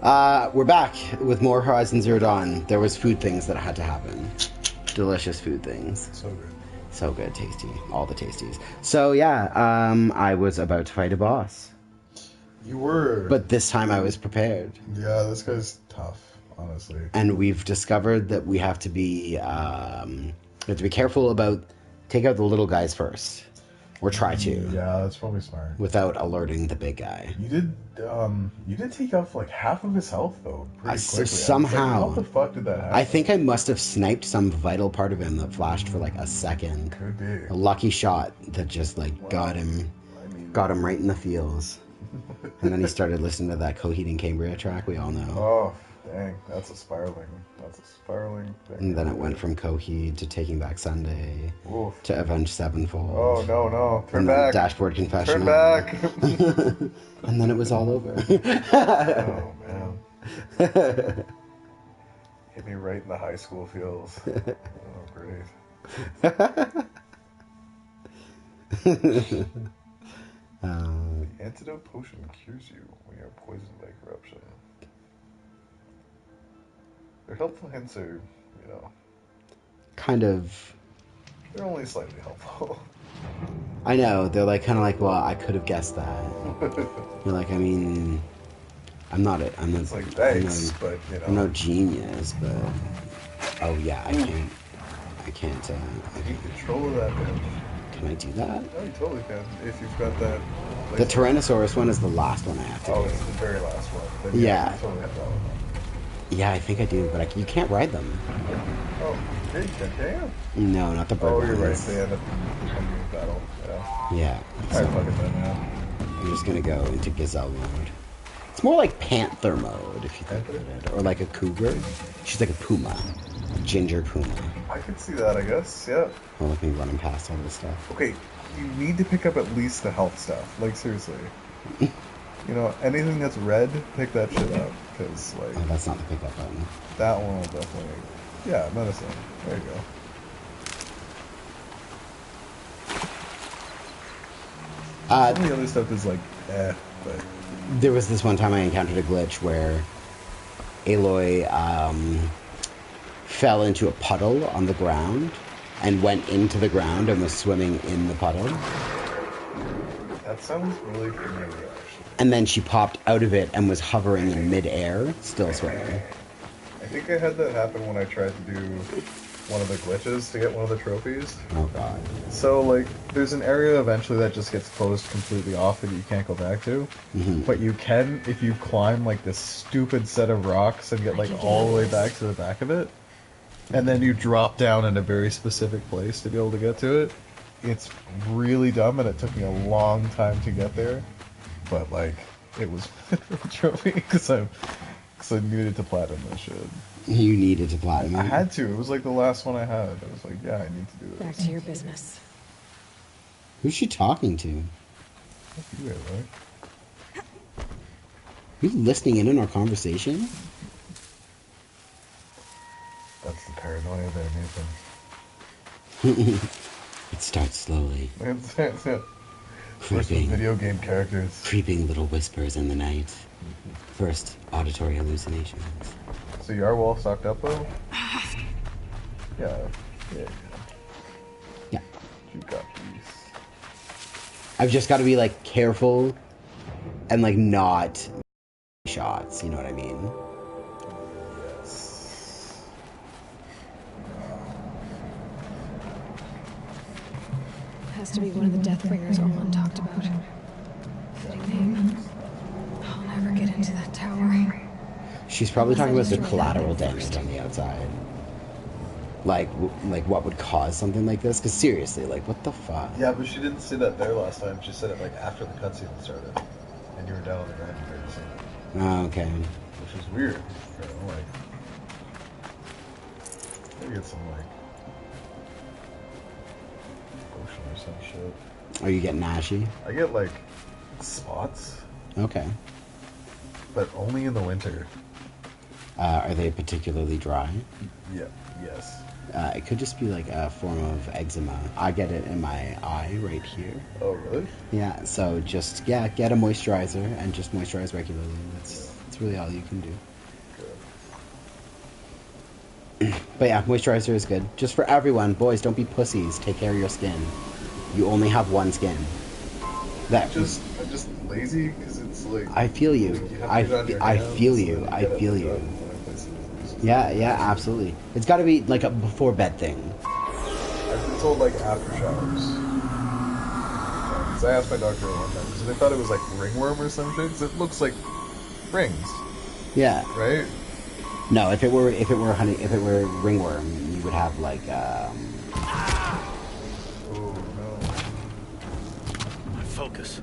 We're back with more Horizon Zero Dawn. There was food things that had to happen. Delicious food things. So good. So good, tasty. All the tasties. So yeah, I was about to fight a boss. You were. But this time I was prepared. Yeah, this guy's tough, honestly. And we've discovered that we have to be careful about take out the little guys first. Or try to. Yeah, that's probably smart. Without alerting the big guy. You did take off like half of his health though, pretty quickly. Somehow. How the fuck did that happen? I think I must have sniped some vital part of him that flashed for like a second. Could be. A lucky shot that just like got him right in the feels. And then he started listening to that Coheed and Cambria track we all know. Oh, dang. That's a spiraling thing. And then it went from Coheed to Taking Back Sunday to Avenged Sevenfold. Oh, no. Turn back. Dashboard Confessional. Turn back. And then it was all over. Oh, man. Hit me right in the high school feels. Oh, great. The antidote potion cures you when you are poisoned by corruption. Their helpful hints are, kind of. They're only slightly helpful. I know. They're like kind of like, well, I could have guessed that. You're like, I mean, I'm not. It's like thanks, but I'm no genius, but oh yeah, I can't. Take control of that bitch. Can I do that? No, you totally can. If you've got that. The Tyrannosaurus one is the last one I have to do. Oh, it's the very last one. Then yeah. You totally have that one. Yeah, I think I do, but you can't ride them. Oh, yeah, you can, damn. No, not the bird Oh, ones. you're right. They end up becoming a battle. Yeah. So, Alright, fuck it then, man. I'm just gonna go into gazelle mode. It's more like panther mode, if you think of it. Or like a cougar. She's like a puma. A ginger puma. I can see that, I guess, yeah. Oh, look at me running past all this stuff. Okay, you need to pick up at least the health stuff. Like, seriously. Anything that's red, pick that shit up. Because, like... Oh, that's not the pickup button. That one will definitely... Yeah, medicine. There you go. Some of the other stuff is like, but... There was this one time I encountered a glitch where Aloy fell into a puddle on the ground and went into the ground and was swimming in the puddle. That sounds really familiar, actually. And then she popped out of it and was hovering in midair, still swimming. I think I had that happen when I tried to do one of the glitches to get one of the trophies. Oh god. So, like, there's an area eventually that just gets closed completely off that you can't go back to. Mm-hmm. But you can if you climb, like, this stupid set of rocks and get, like, all the way back to the back of it. And then you drop down in a very specific place to be able to get to it. It's really dumb, and it took me a long time to get there. But, like, it was a trophy because I needed to platinum this shit. You needed to platinum? I had to. It was like the last one I had. I was like, yeah, I need to do this. Back to your business. Who's she talking to? You, Aloy. Are you listening in on our conversation? That's the paranoia there, Nathan. It starts slowly. Creeping video game characters. Creeping little whispers in the night. First, auditory hallucinations. So you are well stocked up, though? Yeah. Yeah. You got these. I've just got to be, like, careful and, like, not shots, you know what I mean? Yes. Has to be one of the Deathbringers Orlon talked about. Fitting name. I'll never get into that tower. She's probably talking about the collateral damage on the outside. Like what would cause something like this? Because seriously, like, what the fuck? Yeah, but she didn't say that there last time. She said it, like, after the cutscene started. And you were down on the ground compared to seeing it. Oh, okay. Which is weird. Like, maybe it's some, like, potion or some shit. Are you getting ashy? I get, like, spots. Okay. But only in the winter. Are they particularly dry? Yeah. Yes. It could just be like a form of eczema. I get it in my eye right here. Oh, really? Yeah, so just, get a moisturizer and just moisturize regularly. It's That's really all you can do. But yeah, moisturizer is good. Just for everyone. Boys, don't be pussies. Take care of your skin. You only have one skin. I'm just lazy because it's like. I feel you. Like you have I to get on your feel hands, you. and then I get feel up you. and place it. Yeah, absolutely. It's got to be like a before bed thing. I've been told like after showers. Because I asked my doctor one time because they thought it was like ringworm or something. Because it looks like rings, Yeah. right? No, if it were ringworm, you would have like Oh no. My focus.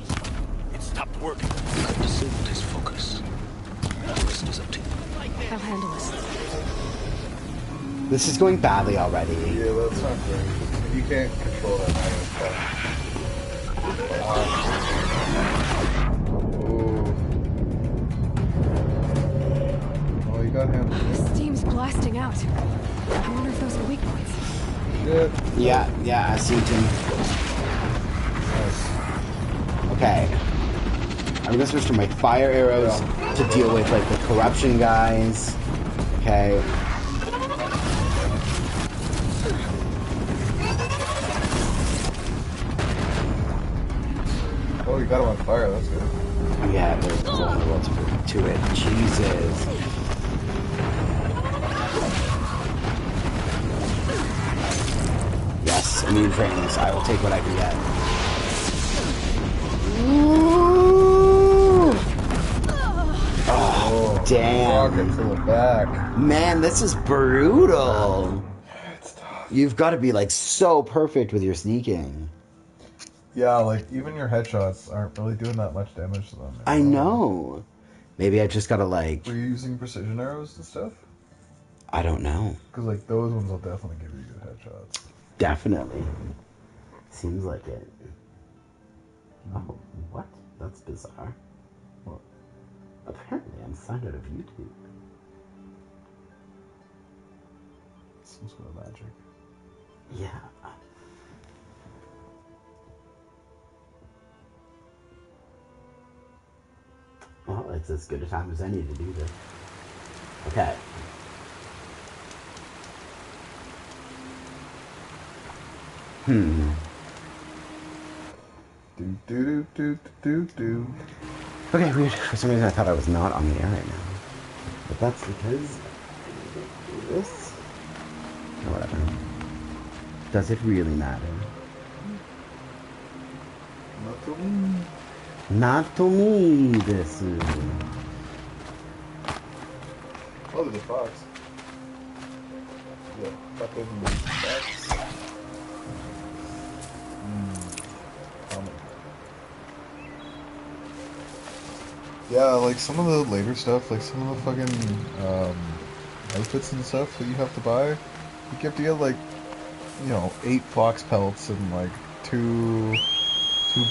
It stopped working. I've disabled his focus. The rest is up to you. I'll handle this. this is going badly already. Yeah, that's not great. You can't control that matter. Oh, you got him. The steam's blasting out. I wonder if those are weak points. Shit. Yeah, I see him. Nice. Okay. I'm gonna switch to my fire arrows to deal with like the corruption guys. Okay. Oh, you got him on fire. That's good. Yeah, they're vulnerable to it. Jesus. Yes, immune frames. I will take what I can get. Ooh. Oh, damn. Rocket to the back. Man, this is brutal. It's tough. You've got to be like so perfect with your sneaking. Yeah, like even your headshots aren't really doing that much damage to them. I know. Maybe I just gotta like. Were you using precision arrows and stuff? I don't know. Because like those ones will definitely give you good headshots. Definitely. Seems like it. Oh, what? That's bizarre. What? Apparently, I'm signed out of YouTube. Some sort of magic. Yeah. Well, it's as good a time as any to do this. Okay. Do do do do do. Okay, weird. For some reason I thought I was not on the air right now. But that's because this. Or whatever. Does it really matter? Not to me. Not to me, this is. Oh, there's a fox. Yeah, fucking fox. Yeah, like some of the later stuff, like some of the fucking outfits and stuff that you have to buy, you have to get like, 8 fox pelts and like two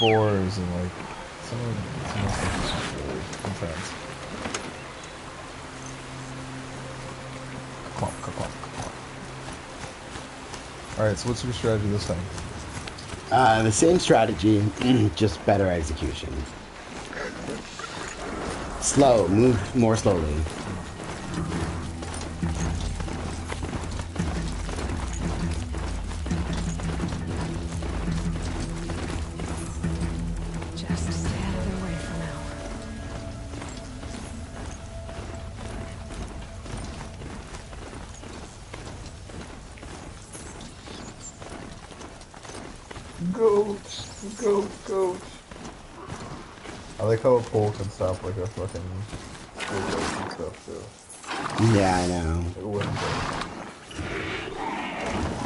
boars and like some of the stuff is just really intense. Alright, so what's your strategy this time? The same strategy, just better execution. Slow, move more slowly. Just stay out of their way for now. Goat. I like how a pole can stop like a fucking bulldog and stuff too. Yeah, I know. It wouldn't go.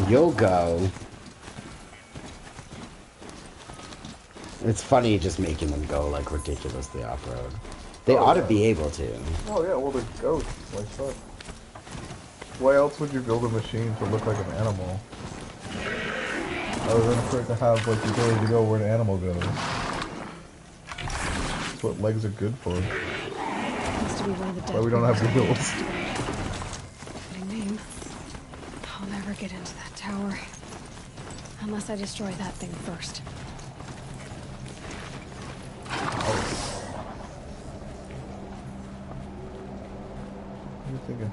You'll go. It's funny just making them go like ridiculously off-road. They ought to be able to. Oh yeah, well they're goats. Like fuck. Why else would you build a machine to look like an animal? Other than for it to have like the ability to go where an animal goes. That's what legs are good for. Has to be one of the death Why we don't have fingers. wheels. Fitting name. I'll never get into that tower. Unless I destroy that thing first. you thinking?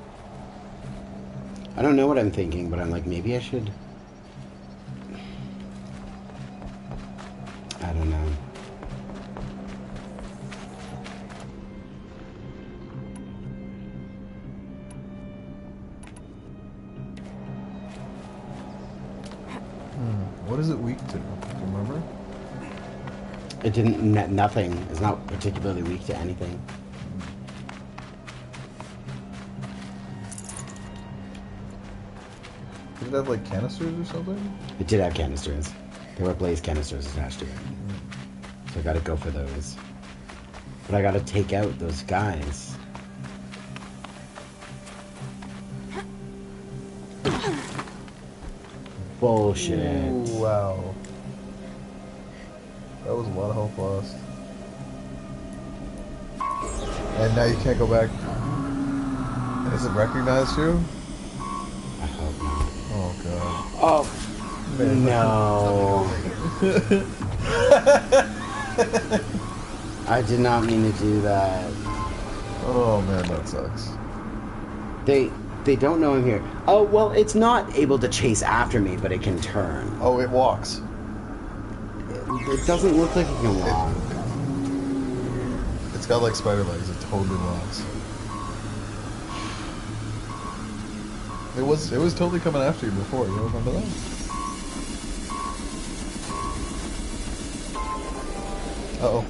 I don't know what I'm thinking, but I'm like, maybe I should... I don't know. What is it weak to? Do you remember? It didn't... Nothing. It's not particularly weak to anything. Did it have like canisters or something? It did have canisters. There were blaze canisters attached to it. So I gotta go for those. But I gotta take out those guys. Bullshit. Ooh, wow. That was a lot of health lost. And now you can't go back. Has it recognized you? I hope not. Oh god. Oh, Man. no. I did not mean to do that. Oh man, that sucks. They don't know I'm here. Oh, well, it's not able to chase after me, but it can turn. Oh, it walks. It doesn't look like it can walk. It's got like spider legs. It totally walks. It was totally coming after you before. You remember that? Uh-oh.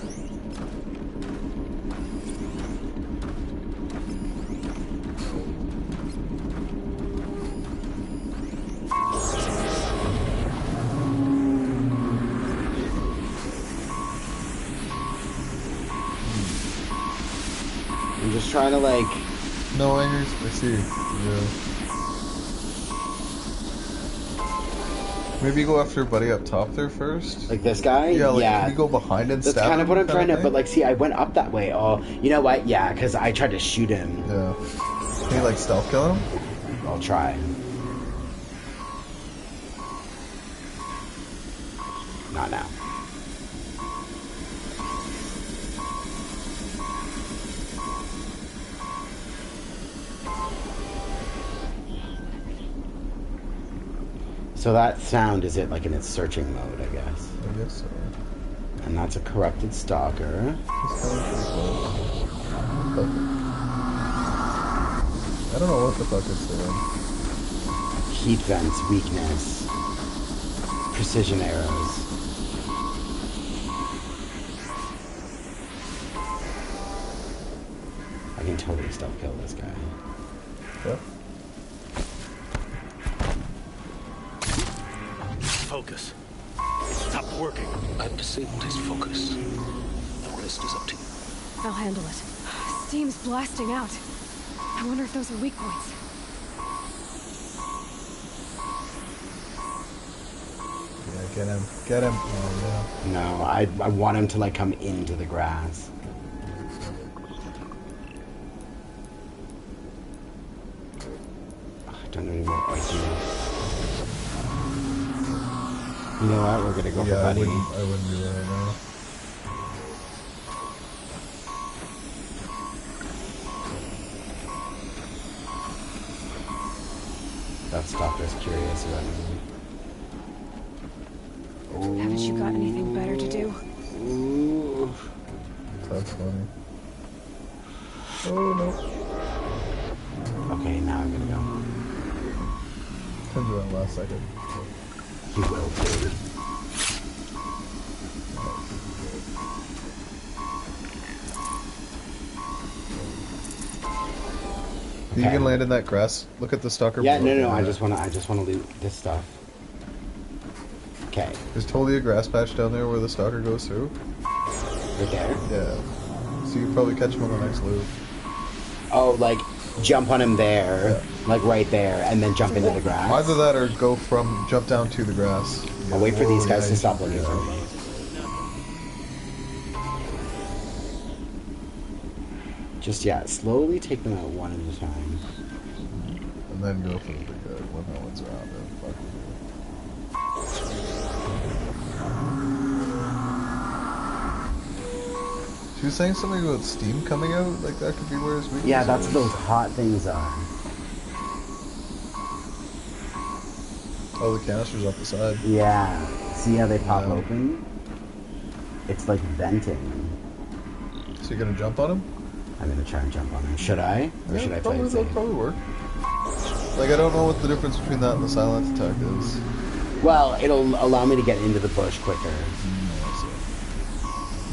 I'm just trying to, like... No angers. I see. Yeah. Maybe go after buddy up top there first. Like this guy? Yeah, like yeah. you go behind and That's stab kind of what I'm him trying to... thing? But, like, see, I went up that way. Oh, you know what? Yeah, because I tried to shoot him. Yeah. Can you like stealth kill him? I'll try. Not now. So that sound is it like in its searching mode, I guess. I guess so. And that's a corrupted stalker. It's coming pretty close. Perfect. I don't know what the fuck it's doing. Heat vents, weakness, precision arrows. I can totally stealth kill this guy. Yep. Focus. It stopped working. I've disabled his focus. The rest is up to you. I'll handle it. Steam's blasting out. I wonder if those are weak points. Yeah, get him. Get him. Oh, No, I want him to like come into the grass. I don't know anymore. I do. You know what? We're gonna go yeah. for Buddy. I wouldn't do that right now. That stalker's curious about me. Haven't you got anything better to do? Ooh. That's funny. Oh no. Okay, now I'm gonna go. Turns around last second. You will too. You can land in that grass. Look at the stalker. Yeah, below. no. I just wanna loot this stuff. Okay, There's totally a grass patch down there where the stalker goes through. right there. Yeah. So you can probably catch him on the next loop. Oh, like jump on him there, Yeah. like right there, and then jump into the grass. Either that or jump down to the grass. I'll wait for these Oh, guys yeah, to stop looking yeah. for me. Just slowly take them out one at a time. And then go for the big guy when no one's around. And fuck with you. She was saying something about steam coming out, like that could be where his weakness Yeah, that's is. what those hot things are. Oh, the canister's up the side. Yeah. See how they pop Yeah. open? It's like venting. So you're gonna jump on him? I'm gonna try and jump on him. Should I? Or should I play probably, it safe? that'll probably work. Like, I don't know what the difference between that and the silence attack is. Well, it'll allow me to get into the bush quicker. I see.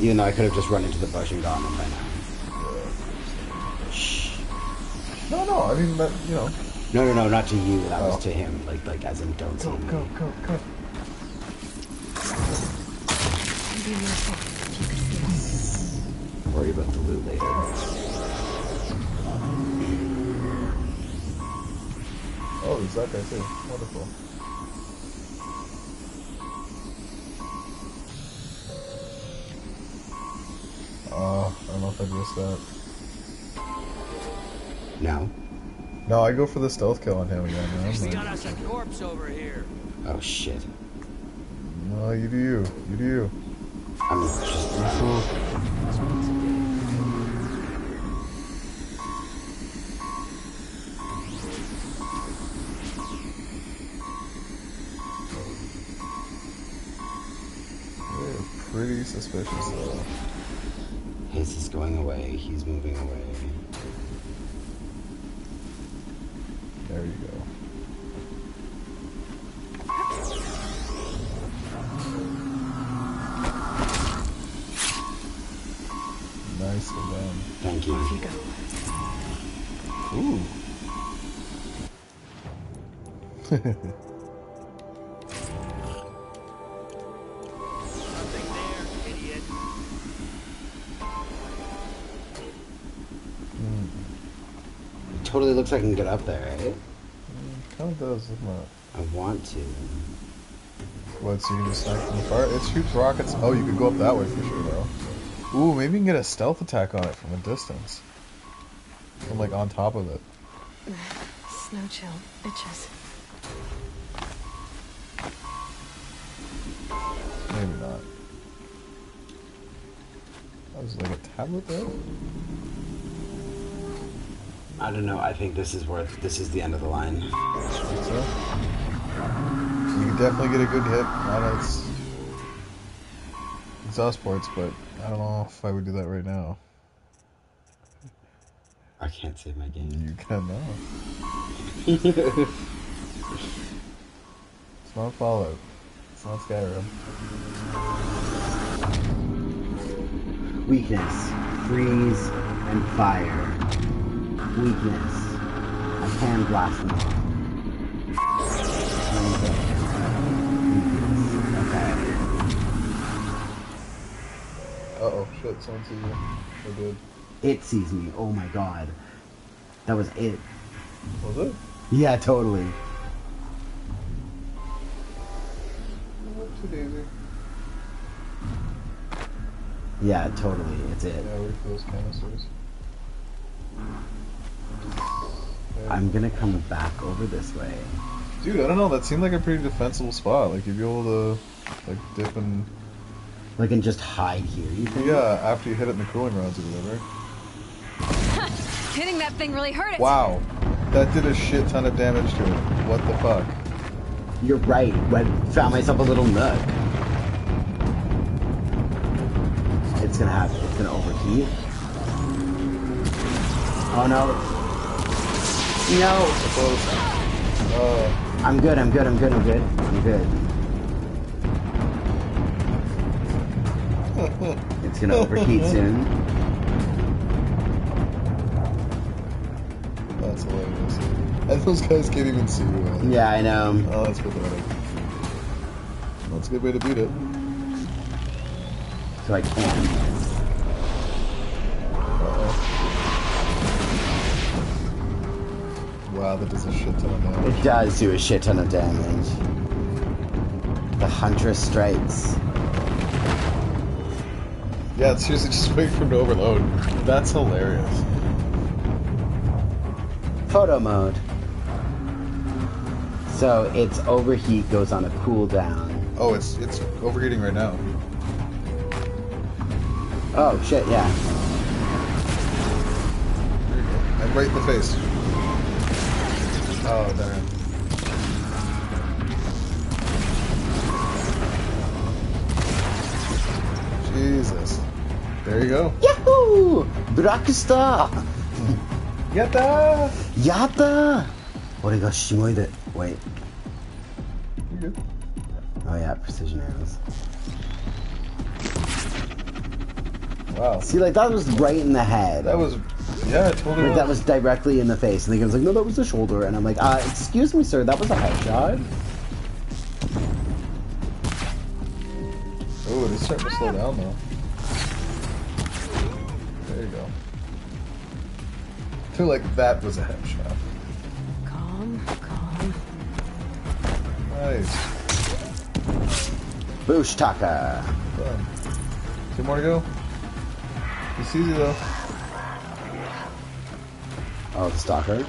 Even though I could have just run into the bush and gotten him by now. Shh. No, I mean, that, you know. No, not to you. That was to him. Like as in, don't see me. Go. I'd be more safe if you could see us. Worry about the loot later. Oh, there's that guy too. Wonderful. Oh, I don't know if I'd risk that. No. No, I go for the stealth kill on him again, man. We got us a corpse over here. Oh shit. No, you do you. You do you. I'm just. They're pretty suspicious though. His is going away. He's moving away. There you go. Nicely done. Thank you. Off you go. Ooh. Nothing there, idiot. It totally looks like I can get up there, right? Kind of does, doesn't it? I want to. What, so you can just snipe from far? It shoots rockets. Oh, you could go up that way for sure, though. Ooh, maybe you can get a stealth attack on it from a distance. From, like, on top of it. Snow chill. Itches. Maybe not. That was like a tablet there? I don't know. I think this is the end of the line. Think so? You can definitely get a good hit on its exhaust ports, but I don't know if I would do that right now. I can't save my game. You can now. It's not Fallout. It's not Skyrim. Weakness. Freeze and fire. Weakness. I can blast them off. Okay. Uh-oh, shit, someone sees you. Or did. It sees me. Oh my god. That was it. Was it? Yeah, totally. Too daisy. Yeah, totally. It's it. Yeah, wait for those canisters. Yeah. I'm gonna come back over this way. Dude, I don't know, that seemed like a pretty defensible spot. Like, you'd be able to, like, dip and... Like, and just hide here, you think? Yeah, after you hit it in the cooling rods or whatever. Hitting that thing really hurt it. Wow. That did a shit ton of damage to it. What the fuck? You're right. I found myself a little nook. It's gonna happen. It's gonna overheat. Oh no. No. I'm good. It's gonna overheat soon. That's hilarious. And those guys can't even see you. Yeah, I know. Oh, that's pathetic. That's a good way to beat it. So I can. Uh-oh. Wow, that does a shit ton of damage. It does do a shit ton of damage. The Huntress strikes. Yeah, it's seriously just wait for him to overload. That's hilarious. Photo mode. So its overheat goes on a cooldown. Oh, it's overheating right now. Oh, shit, yeah. There you go. And right in the face. Oh, darn. Jesus. There you go. Yahoo! Brakista! Yatta! Yatta! Orega shimoide. Wait. You're good. Oh yeah, precision arrows. Wow. See, like, that was right in the head. That was... Yeah, it totally Like, was. that was directly in the face. And the guy was like, no, that was the shoulder. And I'm like, excuse me, sir, that was a headshot. Oh, it's starting to slow down, though. There you go. I feel like that was a headshot. Calm, calm. Nice. Boosh Taka. Done. 2 more to go. It's easy, though. Oh, the stalker.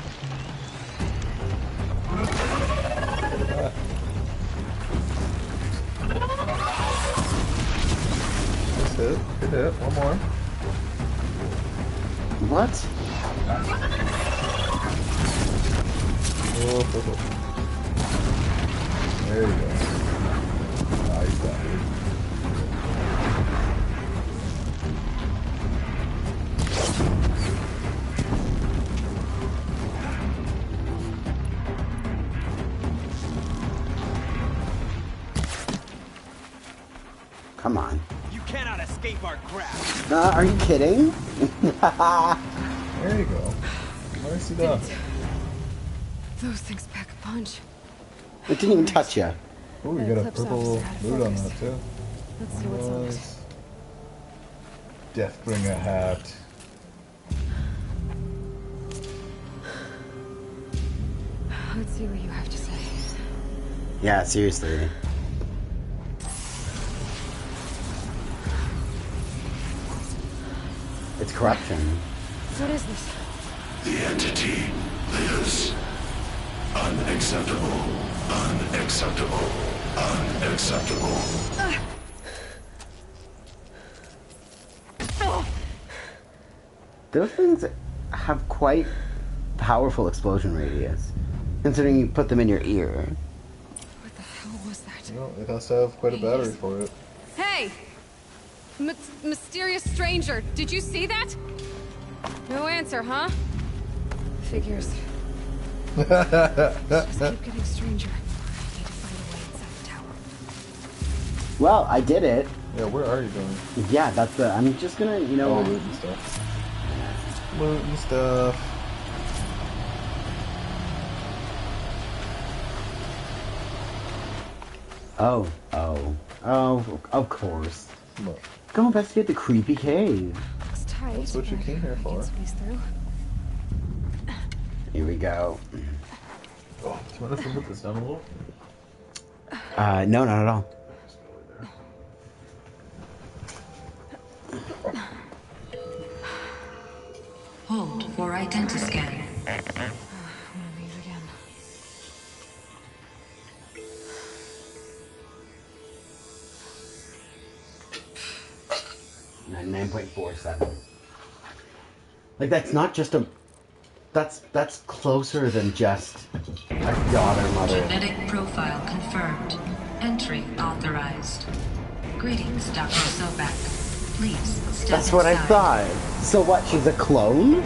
Ah. Nice hit. Good hit. One more. What? Oh, oh, oh. There you go. Ah, he's down, dude. Come on. You cannot escape our grasp. Are you kidding? There you go. Nicely done. Those things pack a punch. It didn't even touch you. Oh, you got a purple boot on that, too. Let's see what's on it. Nice. Deathbringer hat. Let's see what you have to say. Yeah, seriously. It's corruption. What is this? The entity lives. Unacceptable. Unacceptable. Unacceptable. Those things have quite powerful explosion radius, considering you put them in your ear. What the hell was that? You know, it has to have quite a battery for it. Hey! Mysterious stranger, did you see that? No answer, huh? Figures. Just keep getting stranger. I need to find a way inside the tower. Well, I did it. Yeah, where are you going? Yeah, that's the. I'm just gonna, you know. Oh, loot and stuff. Loot and stuff. Oh, of course. Look, Go investigate the creepy cave. Looks tight. That's what you but came here I for. can squeeze through. Here we go. oh, do you mind if I put this down a little? No, not at all. Hold for identiscan. I'm gonna leave again. 9.47. Like, that's not just a... That's closer than just a daughter-mother. Genetic profile confirmed. Entry authorized. Greetings, Dr. Sobek. Please step That's what I inside. thought. So what, she's a clone?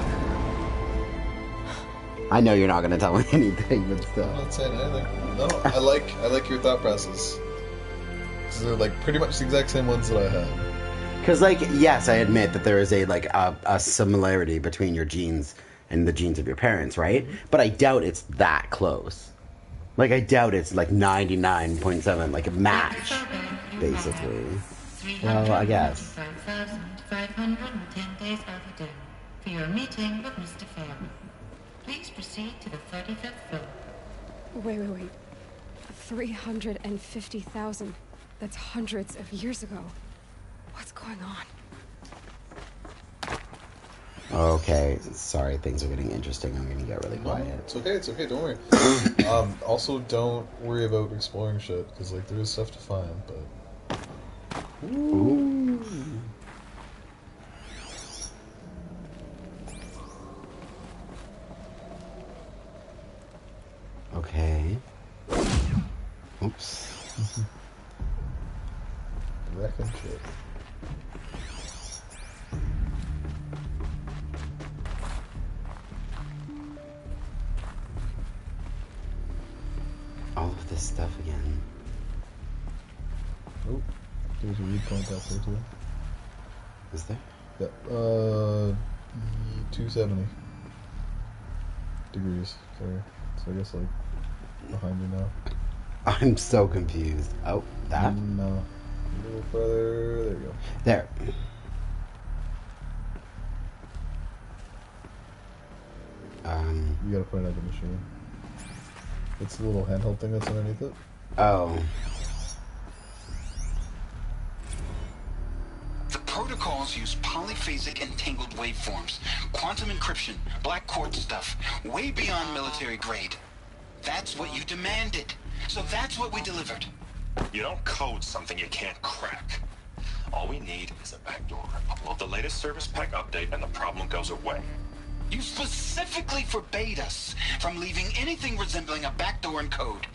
I know you're not going to tell me anything, but I'm still. not saying anything. No, I like your thought process. 'Cause they're like pretty much the exact same ones that I had. Because, like, yes, I admit that there is a similarity between your genes and the genes of your parents, right? But I doubt it's that close. Like, I doubt it's like 99.7, like a match, basically. Well, I guess. 510 days of the day for your meeting with Mr. Fairman. Please proceed to the 35th floor. Wait. 350,000. That's hundreds of years ago. What's going on? Okay, sorry, things are getting interesting. I'm gonna get really quiet. It's okay, don't worry. Also, don't worry about exploring shit, because, like, there is stuff to find, but... Ooh. Okay. Oops. Wrecking shit. All of this stuff again. Oh, there's a weak point out there too. Is there? Yep. 270 degrees. Sorry. So I guess like behind you now. I'm so confused. Oh, that? No. A little further. There you go. There. You gotta point out the machine. It's the little handheld thing that's underneath it. Oh. The protocols use polyphasic entangled waveforms, quantum encryption, black quartz stuff, way beyond military grade. That's what you demanded. So that's what we delivered. You don't code something you can't crack. All we need is a backdoor. Upload the latest service pack update and the problem goes away. You specifically forbade us from leaving anything resembling a backdoor in code.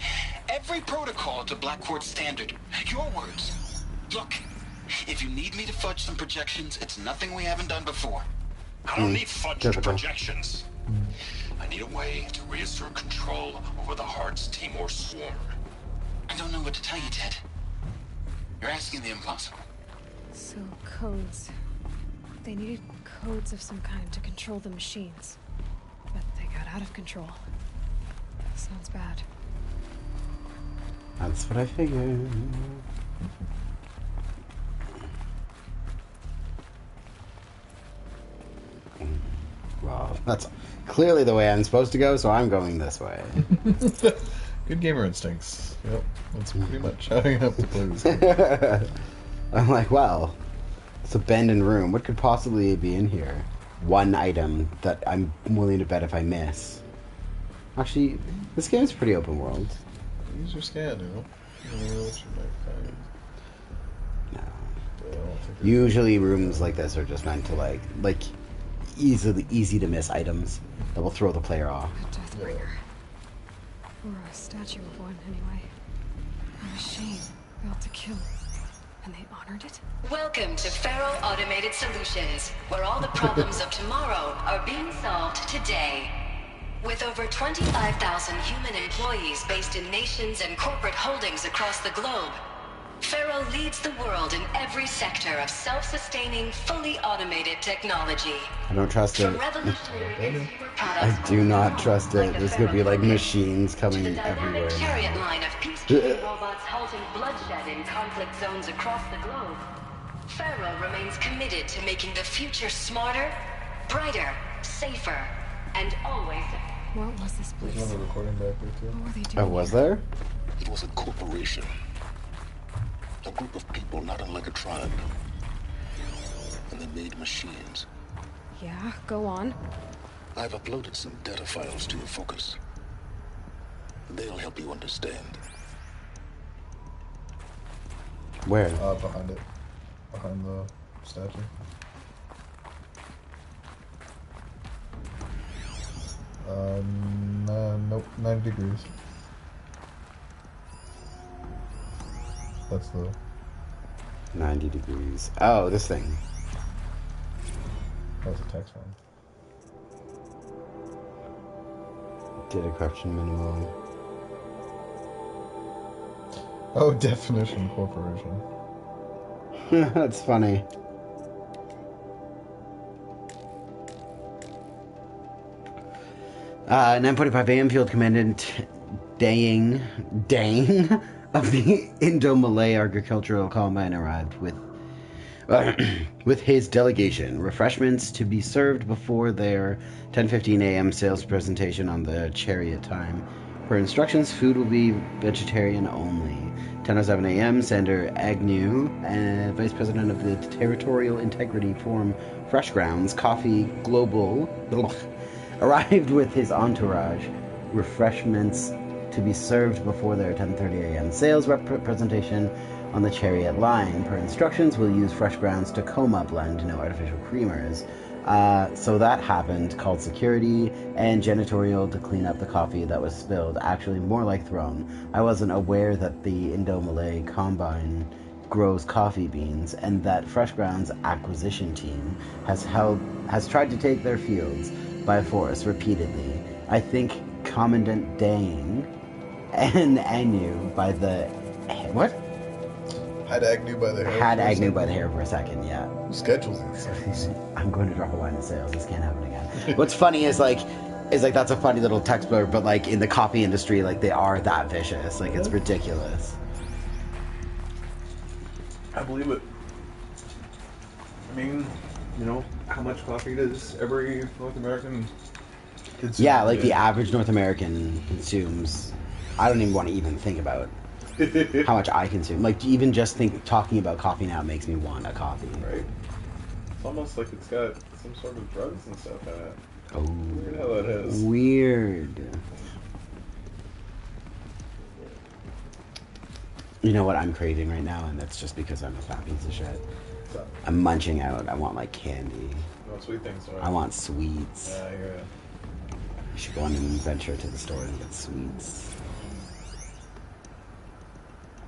Every protocol to Black Quartz standard. Your words. Look, if you need me to fudge some projections, it's nothing we haven't done before. I don't need fudged typical. projections. I need a way to reassert control over the Heart's Timor swarm. I don't know what to tell you, Ted. You're asking the impossible. So, codes. They needed codes of some kind to control the machines. But they got out of control. Sounds bad. That's what I figured. Well, that's clearly the way I'm supposed to go, so I'm going this way. Good gamer instincts. Yep. That's pretty much how you have to play this game. I'm like, well, it's an abandoned room. What could possibly be in here? One item that I'm willing to bet if I miss. Actually, this game's pretty open world. Use your scan, you know? You know what you might find. No. But I don't think Usually rooms like this are just meant to like easy to miss items that will throw the player off. A Deathbringer. Or a statue of one, anyway. A machine built to kill. And they honored it? Welcome to Faro Automated Solutions, where all the problems of tomorrow are being solved today. With over 25,000 human employees based in nations and corporate holdings across the globe, Faro leads the world in every sector of self-sustaining, fully automated technology. I don't trust From it. revolutionary consumer I products do not trust it. like the There's gonna be Faro like rocket, machines to coming the dynamic everywhere chariot now. line of peacekeeping robots halting bloodshed in conflict zones across the globe, Faro remains committed to making the future smarter, brighter, safer, and always. What was this there's place? another recording back there too. What were they Oh, doing? was there? It was a corporation. A group of people not unlike a tribe. And they made machines. Yeah, go on. I've uploaded some data files to your focus. They'll help you understand. Where? Behind it. Behind the statue. Nope, 90 degrees. That's the... 90 degrees. Oh, this thing. That's a text one. Data corruption minimum. Oh, definition corporation. That's funny. Uh, 9:45 a.m. Field Commandant Dang of the Indo-Malay Agricultural Combine arrived with his delegation. Refreshments to be served before their 10:15 a.m. sales presentation on the chariot time. Per instructions, food will be vegetarian only. 10:07 a.m. Sander Agnew, Vice President of the Territorial Integrity Forum Fresh Grounds Coffee Global, arrived with his entourage. Refreshments to be served before their 10:30 a.m. sales presentation on the chariot line. Per instructions, we'll use Fresh Grounds Tacoma blend, no artificial creamers. So that happened, called security and janitorial to clean up the coffee that was spilled, actually more like thrown. I wasn't aware that the Indo-Malay Combine grows coffee beans and that Fresh Grounds acquisition team has tried to take their fields by force repeatedly. I think Commandant Dang and Anu by the... What? Had Agnew by the hair. Had Agnew by the hair for a second, yeah. Who schedules it? I'm going to drop a line of sales. This can't happen again. What's funny is like that's a funny little text blurb, but like in the coffee industry, like they are that vicious. Like it's ridiculous. I believe it. I mean, you know, how much coffee does every North American consume? Yeah, like the average North American consumes. I don't even want to even think about how much I consume. Like even just talking about coffee now makes me want a coffee. Right. It's almost like it's got some sort of drugs and stuff in it. Oh. Weird how that is. Weird. You know what I'm craving right now, and that's just because I'm a fat piece of shit. I'm munching out. I want like candy. You want sweet things, right? I want sweets. Yeah, I hear ya. We should go on and venture to the store and get sweets.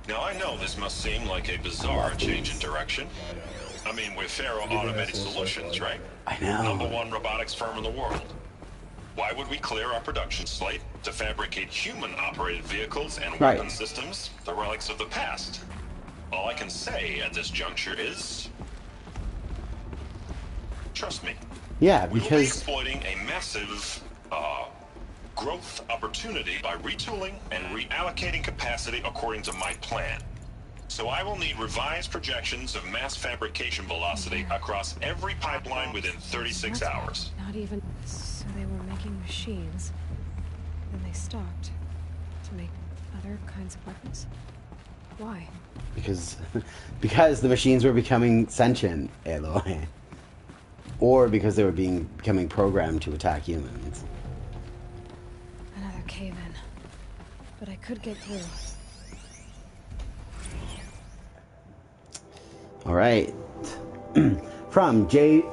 Now I know this must seem like a bizarre change in direction. I mean, we're Faro Automated Solutions, right? I know. #1 robotics firm in the world. Why would we clear our production slate to fabricate human-operated vehicles and weapon systems, the relics of the past? All I can say at this juncture is... trust me. Yeah, We will be because... exploiting a massive, growth opportunity by retooling and reallocating capacity according to my plan. So I will need revised projections of mass fabrication velocity across every pipeline within 36 hours. Not even... So they were making machines, then they stopped to make other kinds of weapons? Why? Because the machines were becoming sentient, Aloy. Or because they were becoming programmed to attack humans. Another cave-in. But I could get through. Alright. From J.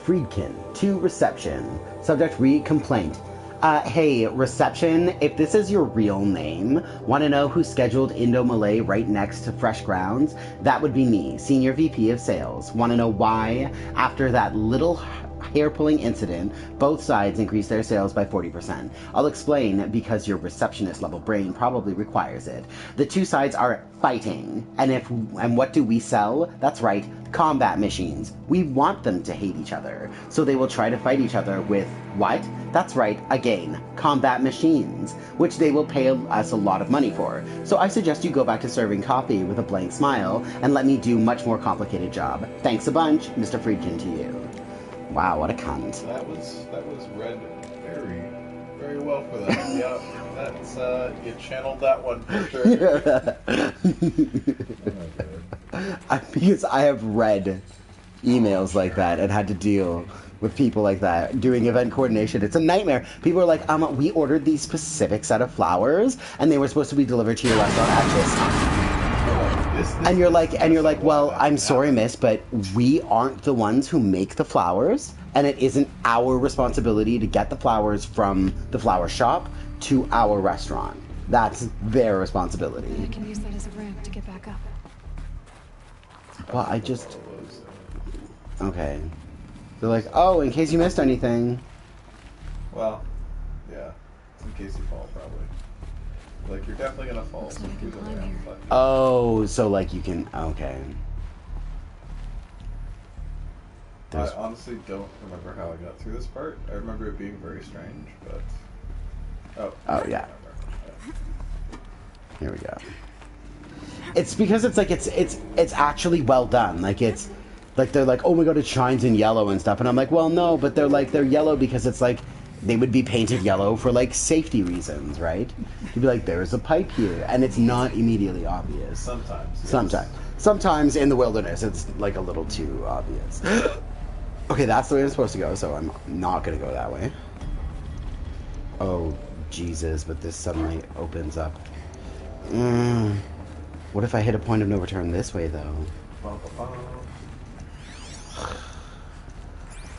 Friedkin to reception. Subject read complaint. Hey, reception, if this is your real name, want to know who scheduled Indo-Malay right next to Fresh Grounds? That would be me, Senior VP of Sales. Want to know why, after that little hair-pulling incident, both sides increased their sales by 40%. I'll explain because your receptionist-level brain probably requires it. The two sides are fighting, and what do we sell? That's right, combat machines. We want them to hate each other, so they will try to fight each other with what? That's right, again, combat machines, which they will pay us a lot of money for. So I suggest you go back to serving coffee with a blank smile and let me do much more complicated job. Thanks a bunch, Mr. Friedkin to you. Wow, what a cunt. That was read very, very well for that. Yeah, that's you channeled that one for sure. Because I have read emails like that and had to deal with people like that doing event coordination. It's a nightmare. People are like, we ordered these specific set of flowers and they were supposed to be delivered to your restaurant at this time. And you're like, well, I'm sorry, miss, but we aren't the ones who make the flowers, and it isn't our responsibility to get the flowers from the flower shop to our restaurant. That's their responsibility. I can use that as a ramp to get back up. Well, okay. They're like, oh, in case you missed anything. Well, yeah. In case you fall, probably. Like, you're definitely gonna fall. So oh, so like you can, okay. I honestly don't remember how I got through this part. I remember it being very strange, but... Oh, yeah. Here we go. It's because it's like, it's actually well done. Like, it's, like, they're like, oh my god, it shines in yellow and stuff. And I'm like, well, no, but they're yellow because it's like, they would be painted yellow for, like, safety reasons, right? You'd be like, there's a pipe here, and it's not immediately obvious. Sometimes. Yes. Sometimes in the wilderness, it's, like, a little too obvious. Okay, that's the way I'm supposed to go, so I'm not gonna go that way. Oh, Jesus, but this suddenly opens up. What if I hit a point of no return this way, though?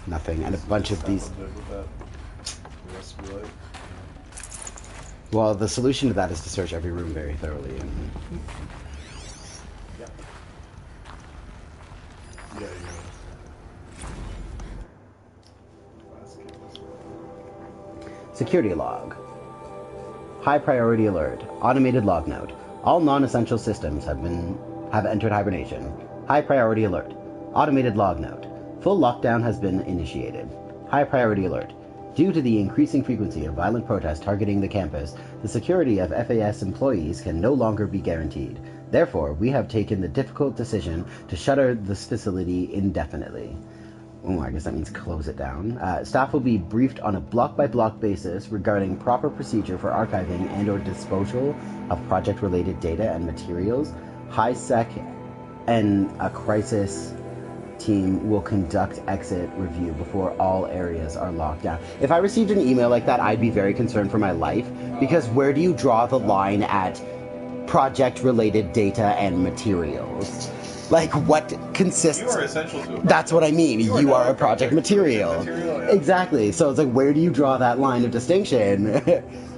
nothing, and a bunch of these. With that recipe light. Well, the solution to that is to search every room very thoroughly. And... Yeah. Yeah, Security log. High priority alert. Automated log note. All non-essential systems have entered hibernation. High priority alert. Automated log note. Full lockdown has been initiated. High priority alert. Due to the increasing frequency of violent protests targeting the campus, the security of FAS employees can no longer be guaranteed. Therefore, we have taken the difficult decision to shutter this facility indefinitely. Oh, I guess that means close it down. Staff will be briefed on a block-by-block basis regarding proper procedure for archiving and or disposal of project-related data and materials. High-Sec and a crisis team will conduct exit review before all areas are locked down. If I received an email like that, I'd be very concerned for my life, because where do you draw the line at project-related data and materials? Like, what consists... You are essential to it. That's what I mean. You are a project material. Yeah. Exactly. So it's like, where do you draw that line of distinction?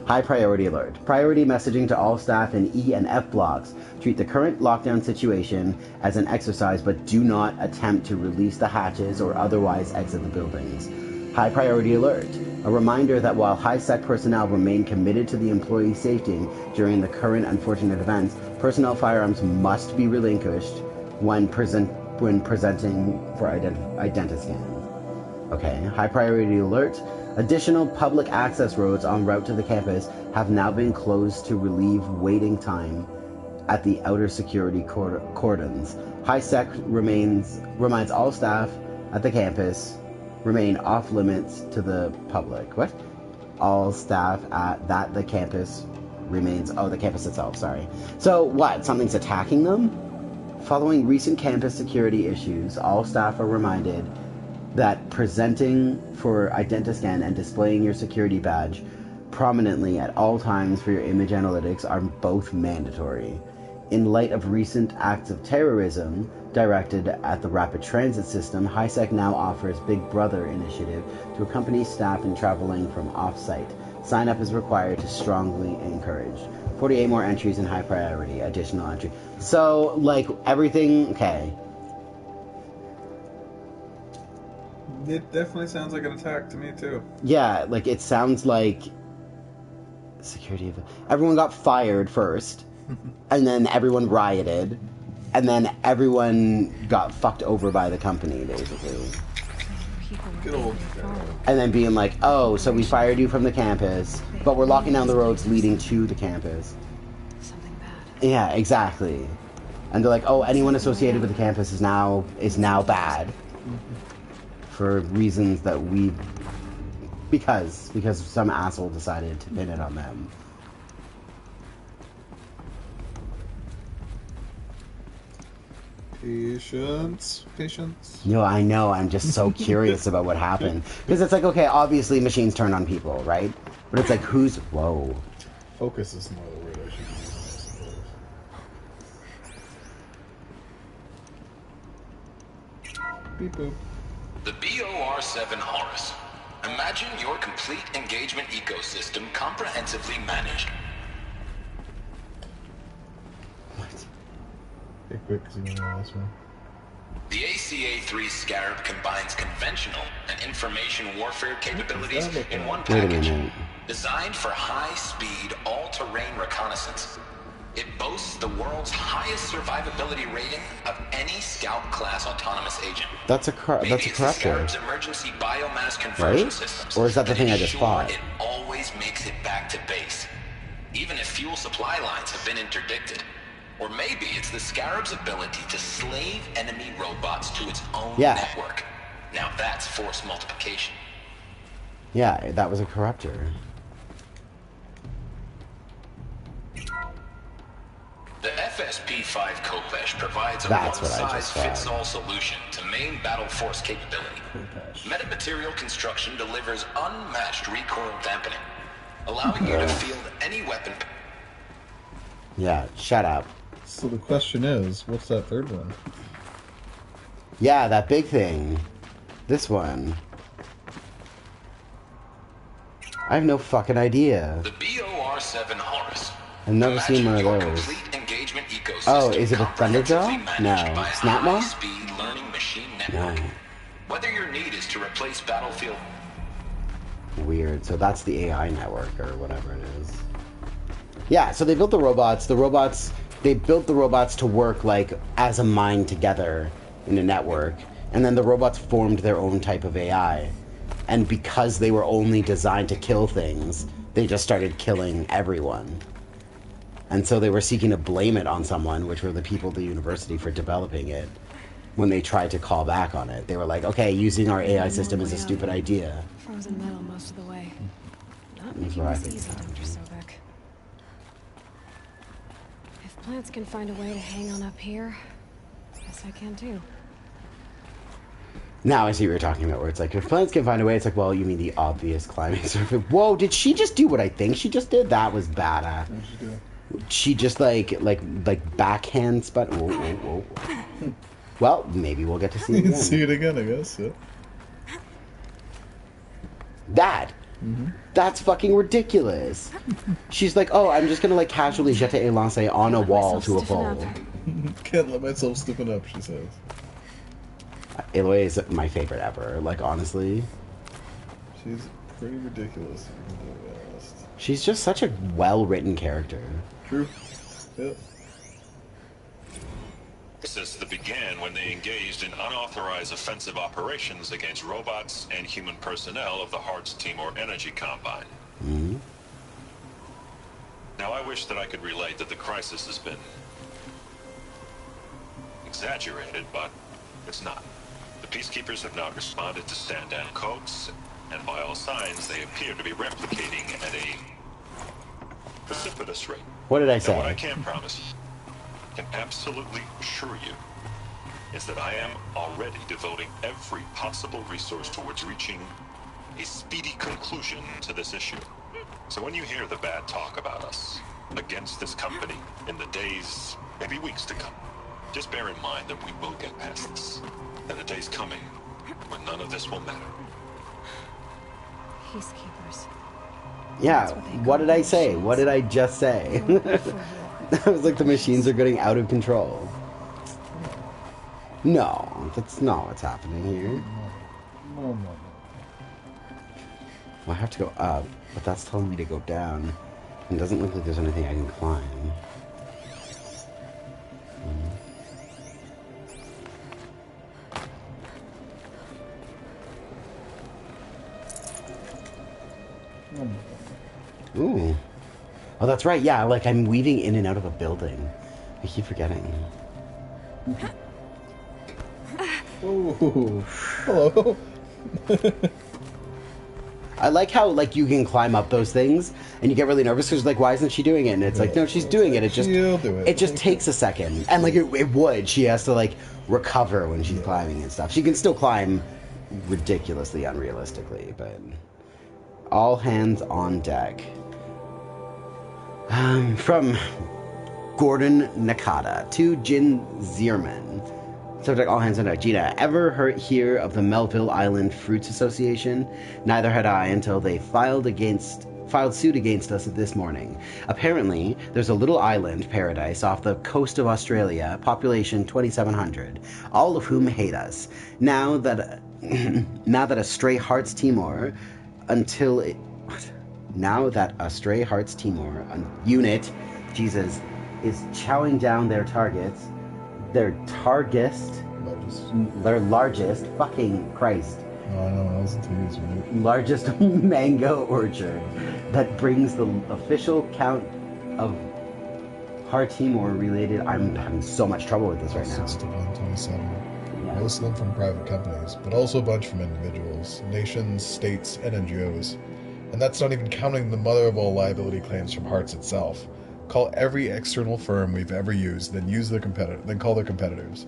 High priority alert. Priority messaging to all staff in E and F blocks. Treat the current lockdown situation as an exercise, but do not attempt to release the hatches or otherwise exit the buildings. High priority alert. A reminder that while high-sec personnel remain committed to the employee safety during the current unfortunate events, personnel firearms must be relinquished when presenting for identiscan. Okay, high priority alert. Additional public access roads en route to the campus have now been closed to relieve waiting time at the outer security cordons. High-sec reminds all staff at the campus remain off limits to the public. What? All staff at the campus remains... Oh, the campus itself, sorry. So, what? Something's attacking them? Following recent campus security issues, all staff are reminded that presenting for identiscan and displaying your security badge prominently at all times for your image analytics are both mandatory. In light of recent acts of terrorism directed at the rapid transit system, HiSec now offers Big Brother initiative to accompany staff in traveling from off-site. Sign up is required to strongly encourage. 48 more entries in high priority, additional entry. So, like, everything, okay. It definitely sounds like an attack to me, too. Yeah, like, it sounds like security. Everyone got fired first, and then everyone rioted, and then everyone got fucked over by the company, basically. Good old. And then being like, oh, so we fired you from the campus, but we're locking down the roads leading to the campus. Something bad. Yeah, exactly. And they're like, oh, anyone associated with the campus is now bad. For reasons that we... Because some asshole decided to pin it on them. Patience. No, I know. I'm just so curious about what happened. Because it's like, okay, obviously machines turn on people, right? But it's like, who's... Whoa. Focus is more the word I should use, I suppose. Beep boop. The BOR-7 Horus. Imagine your complete engagement ecosystem comprehensively managed. Hey, quick, because you know this one. The ACA-3 Scarab combines conventional and information warfare capabilities in one package. Designed for high-speed, all-terrain reconnaissance. It boasts the world's highest survivability rating of any Scout-class autonomous agent. That's a corruptor. Scarab's emergency biomass conversion right? systems. Or is that the thing I just fought? It always makes it back to base. Even if fuel supply lines have been interdicted. Or maybe it's the Scarab's ability to slave enemy robots to its own network. Now that's force multiplication. Yeah, that was a corruptor. The FSP-5 Kopesh provides a one-size-fits-all solution to main battle force capability. Metamaterial construction delivers unmatched recoil dampening, allowing you to field any weapon. Yeah, shut up. So the question is, what's that 3rd one? Yeah, that big thing. This one. I have no fucking idea. The BOR-7 Horus. I've never seen one of Imagine those. your complete engagement ecosystem Oh, is it a comprehensively Thunderjaw? managed No. by a Snapmaw? high-speed learning machine network. No. Whether your need is to replace battlefield... Weird. So that's the AI network or whatever it is. Yeah, so they built the robots. They built the robots to work like as a mind together in a network. And then the robots formed their own type of AI. And because they were only designed to kill things, they just started killing everyone. And so they were seeking to blame it on someone, which were the people at the university for developing it. When they tried to call back on it, they were like, okay, using our AI system is a stupid idea. Frozen metal most of the way. Not That's making what I this think easy, happened. Dr. Sobek. If plants can find a way to hang on up here, guess I can too. Now I see what you're talking about, where it's like, if plants can find a way, it's like, well, you mean the obvious climbing surface. Whoa, did she just do what I think she just did? That was badass. What did she do? She just like backhand spun. Whoa, whoa, whoa. Well, maybe we'll get to see it You can again. see it again, I guess. Yeah. That. That's fucking ridiculous. She's like, oh, I'm just gonna like casually jeter et lancer on a wall to a pole. Can't let myself stiffen up, she says. Aloy is my favorite ever. Like, honestly. She's pretty ridiculous, if you can be honest. She's just such a well-written character. True. Yeah. Crisis that began when they engaged in unauthorized offensive operations against robots and human personnel of the Hartz Timor Energy Combine. Mm-hmm. Now, I wish that I could relate that the crisis has been exaggerated, but it's not. The peacekeepers have not responded to stand-down codes, and by all signs, they appear to be replicating at a precipitous rate. What did I Now, what I say? can promise you, can absolutely assure you, is that I am already devoting every possible resource towards reaching a speedy conclusion to this issue. So when you hear the bad talk about us against this company in the days, maybe weeks to come, just bear in mind that we will get past this. And the day's coming when none of this will matter. Peacekeepers. Yeah, what did I say? What did I just say? I was like, the machines are getting out of control. No, that's not what's happening here. No. Well, I have to go up, but that's telling me to go down. It doesn't look like there's anything I can climb. Ooh. Oh, that's right. Yeah, like I'm weaving in and out of a building. I keep forgetting. Oh, hello. I like how like you can climb up those things and you get really nervous because like, why isn't she doing it? And it's like, no, she's doing it. It just She'll do it. it just takes a second, and like it would. She has to like recover when she's climbing and stuff. She can still climb ridiculously unrealistically, but all hands on deck. From Gordon Nakata to Jin Zierman. Subject: all hands on deck. Gina, ever hear of the Melville Island Fruits Association? Neither had I until they filed suit against us this morning. Apparently, there's a little island paradise off the coast of Australia, population 2,700, all of whom hate us. Now that a Stray Hearts Timor unit, Jesus, is chowing down their largest, fucking Christ, Oh, I know, I wasn't to use right. largest mango orchard that brings the official count of Har Timor related. I'm having so much trouble with this right now. 6 to 127. Yeah. Most of them from private companies, but also a bunch from individuals, nations, states, and NGOs. And that's not even counting the mother of all liability claims from Hearts itself. Call every external firm we've ever used, then call their competitors.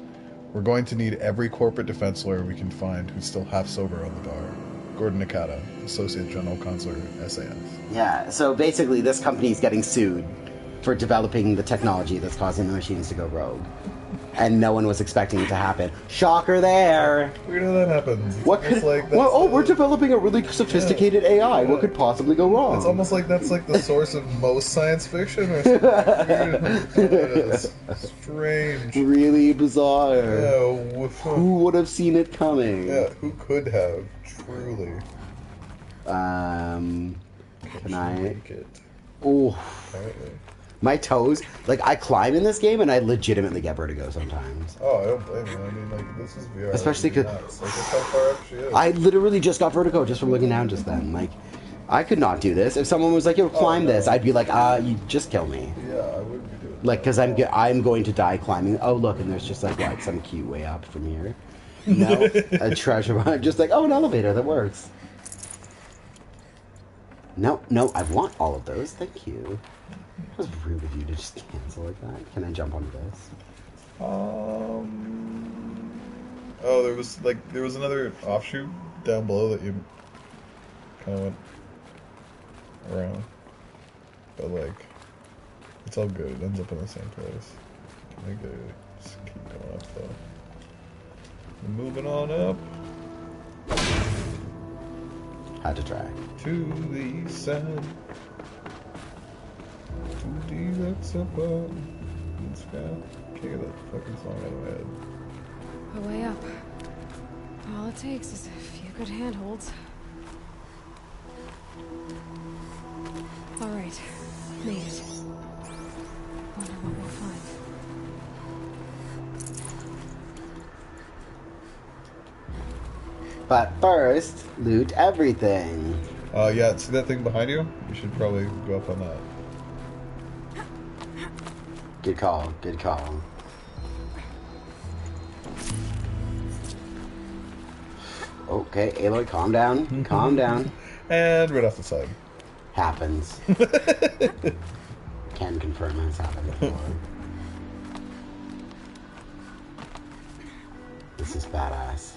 We're going to need every corporate defense lawyer we can find who's still half sober on the bar. Gordon Nakata, Associate General Consular, SAS. Yeah, so basically this company's getting sued for developing the technology that's causing the machines to go rogue. and no one was expecting it to happen. Shocker there. Weird how that happens. It's What almost could? like that's Well, oh, the- we're developing a really sophisticated AI. What could possibly go wrong? It's almost like that's like the source of most science fiction or something. Weird. It is strange. Really bizarre. Yeah, Who would have seen it coming? yeah, who could have? Truly. Can I? Make it. Oh, Apparently. my toes. Like, I climb in this game and I legitimately get vertigo sometimes. Oh, I don't blame you. I mean, like, this is VR. Especially Like, 'cause- look how far up she is. I literally just got vertigo just from looking down just then. Like, I could not do this. If someone was like, yo, climb no. this, I'd be like, you just kill me. Yeah, I wouldn't be doing Like, because I'm going to die climbing. Oh, look, and there's just like, what, some cute way up from here. No, a treasure. I'm just like, oh, an elevator that works. No, I want all of those. Thank you. That was rude of you to just cancel like that. Can I jump onto this? Oh, there was another offshoot down below that you kind of went around, but like, it's all good. It ends up in the same place. Can I go? Just keep going up though. We're moving on up Had to try. to the side. To the left above. It's got. Can't get that fucking song out of my head. A way up. All it takes is a few good handholds. All right, made it. Wonder what we'll find. But first, loot everything. Yeah, see that thing behind you? You should probably go up on that. Good call. Good call. Okay, Aloy, calm down. Calm down. And right off the side. Happens. Can confirm it's happened before. This is badass.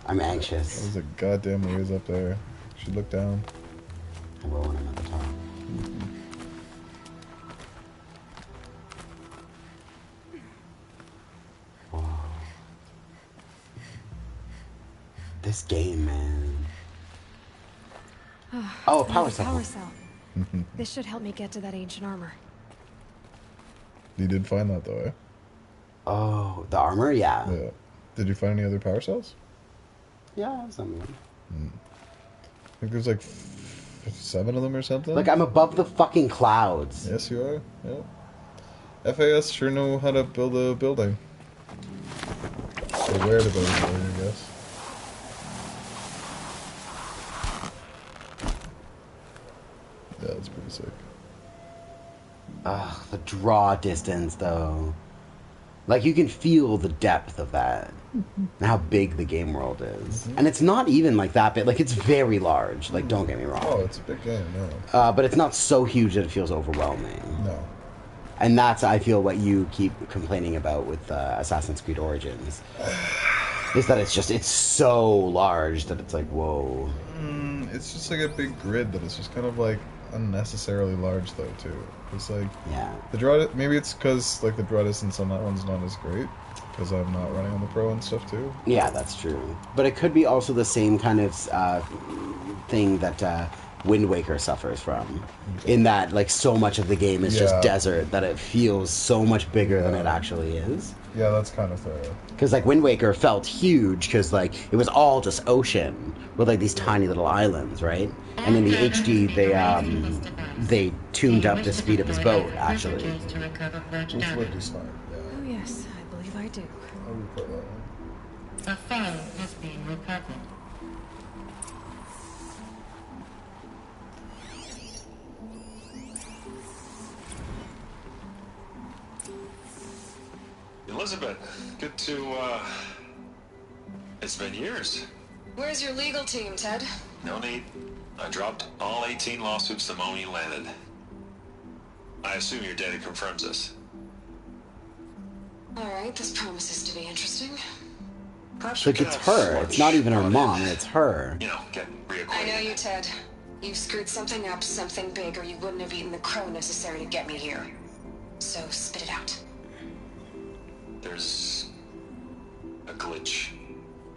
I'm anxious. There's a goddamn ways up there. Should look down. I will when I'm at the top. Whoa. This game, man. Oh, a power cell. Power cell. This should help me get to that ancient armor. You did find that though, eh? Oh, the armor? Yeah. Yeah. Did you find any other power cells? Yeah, some of them. I think there's like 7 of them or something. Like, I'm above the fucking clouds. Yes, you are. Yeah. FAS sure know how to build a building. Or where to build a building, I guess. Yeah, that's pretty sick. Ugh, the draw distance, though. Like, you can feel the depth of that. And how big the game world is. And it's not even like that big. Like, it's very large. Like, don't get me wrong. Oh, it's a big game, yeah. But it's not so huge that it feels overwhelming. No. And that's, I feel, what you keep complaining about with Assassin's Creed Origins. Is that it's so large that it's like, whoa. It's just like a big grid that is just kind of like unnecessarily large though too. It's like Yeah. the draw. Maybe it's because like the draw distance on that one's not as great because I'm not running on the Pro and stuff too. Yeah, that's true. But it could be also the same kind of thing that Wind Waker suffers from. In that, like, so much of the game is just Yeah. desert that it feels so much bigger than it actually is. Yeah, that's kind of fair. Because, like, Wind Waker felt huge because, like, it was all just ocean with, like, these tiny little islands, right? And in the HD, they tuned up the speed of his boat, actually. Which would be smart. Yeah. Oh yes, I believe I do. I'll report that one. A file has been recovered. Elizabeth, good to, it's been years. Where's your legal team, Ted? No need. I dropped all 18 lawsuits the moment you landed. I assume your data confirms this. Alright, this promises to be interesting. Perhaps Like, we it's could have her. lunch It's not even her on mom. it. It's her. You know, get reacquainted. I know you, Ted. You screwed something up, something big, or you wouldn't have eaten the crow necessary to get me here. So spit it out. There's a glitch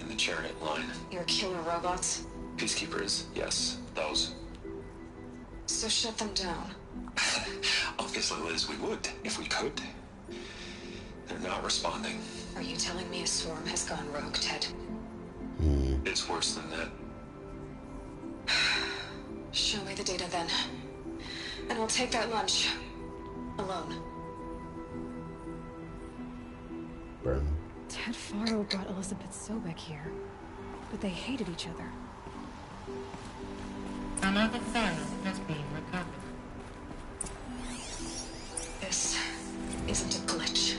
in the chariot line. Your killer robots? Peacekeepers, yes, those. So shut them down. Obviously, Liz, we would, if we could. They're not responding. Are you telling me a swarm has gone rogue, Ted? It's worse than that. Show me the data then. And I'll take that lunch. Alone. Burn. Ted Faro brought Elizabeth Sobek here. But they hated each other. Another file has been recovered. This isn't a glitch.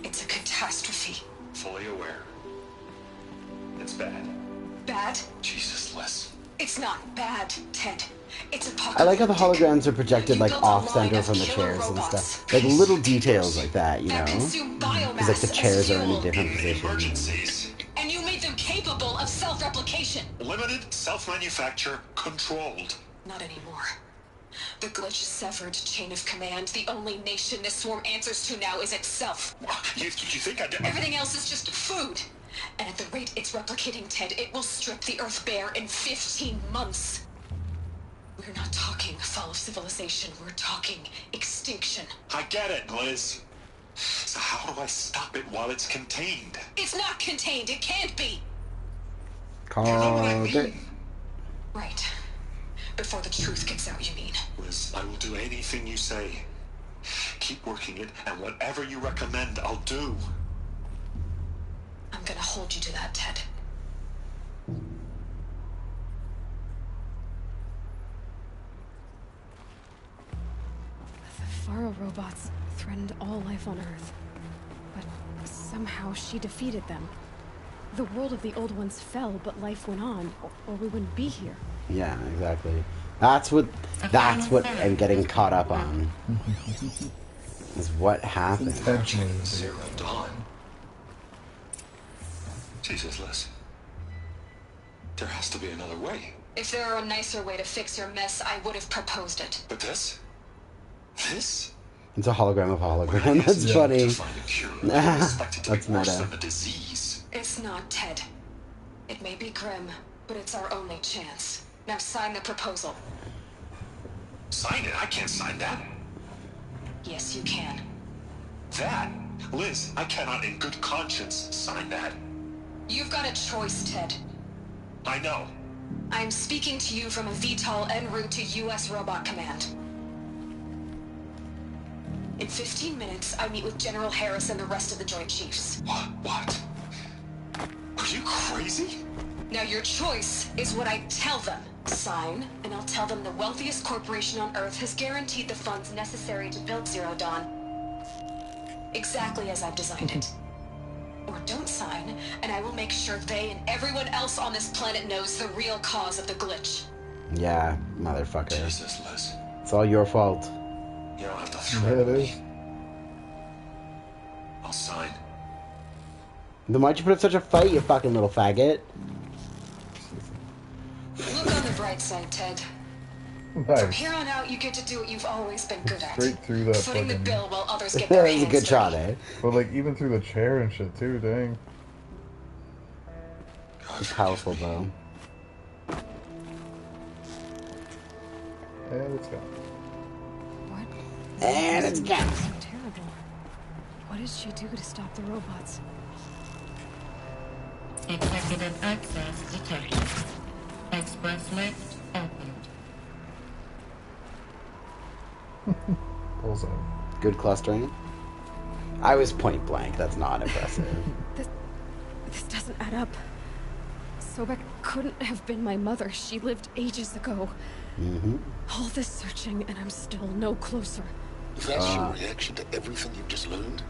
It's a catastrophe. Fully aware. It's bad. Bad? Jesus, Liz. It's not bad, Ted. It's apocalyptic. I like how the holograms are projected like You built a off-center line from the of killer chairs and robots. stuff. Like little details like that, you know? That consume biomass Because like the chairs are in a as different In position. emergencies, And you made them capable of self-replication. limited, self-manufacture, controlled. Not anymore. The glitch severed chain of command. The only nation this swarm answers to now is itself. You think I did? Everything else is just food. And at the rate it's replicating, Ted, it will strip the Earth bare in 15 months. We're not talking fall of civilization. We're talking extinction. I get it, Liz. So how do I stop it while it's contained? It's not contained. It can't be. You know what I Okay. mean? Right. Before the truth gets out, you mean? Liz, I will do anything you say. Keep working it, and whatever you recommend, I'll do. I'm gonna hold you to that, Ted. The Faro robots threatened all life on Earth. But somehow she defeated them. The world of the old ones fell, but life went on, or we wouldn't be here. Yeah, exactly. That's what I'm getting caught up on. Is what happened. Intentionally. Zero Dawn. Jesus, Liz. There has to be another way. If there were a nicer way to fix your mess, I would have proposed it. But this? This? It's a hologram of a hologram. That's To funny. find a cure. I expect it to That's be worse meta. than the disease. It's not, Ted. It may be grim, but it's our only chance. Now sign the proposal. Sign it? I can't sign that. Yes, you can. That? Liz, I cannot in good conscience sign that. You've got a choice, Ted. I know. I'm speaking to you from a VTOL en route to U.S. Robot Command. In 15 minutes, I meet with General Harris and the rest of the Joint Chiefs. What? Are you crazy? Now your choice is what I tell them. Sign, and I'll tell them the wealthiest corporation on Earth has guaranteed the funds necessary to build Zero Dawn. Exactly as I've designed it. Or don't sign, and I will make sure they and everyone else on this planet knows the real cause of the glitch. Yeah, motherfucker. Jesus, Liz. It's all your fault. You don't have to Yeah, threaten it me. is. I'll sign. Then why'd you put up such a fight, you fucking little faggot? Look on the bright side, Ted. From Nice. here on out, you get to do what you've always been good at. Straight through that Footing the fucking... bill while others That get their was a hands good shot, dirty. eh? But like, even through the chair and shit too, dang. It's powerful, though. And it's gone. What? And it's gone. So terrible. What did she do to stop the robots? Executive access detected. Express lift opened. Bullseye. Good clustering. I was point blank. That's not impressive. This doesn't add up. Sobek couldn't have been my mother. She lived ages ago. Mm-hmm. All this searching, and I'm still no closer. That's your reaction to everything you've just learned?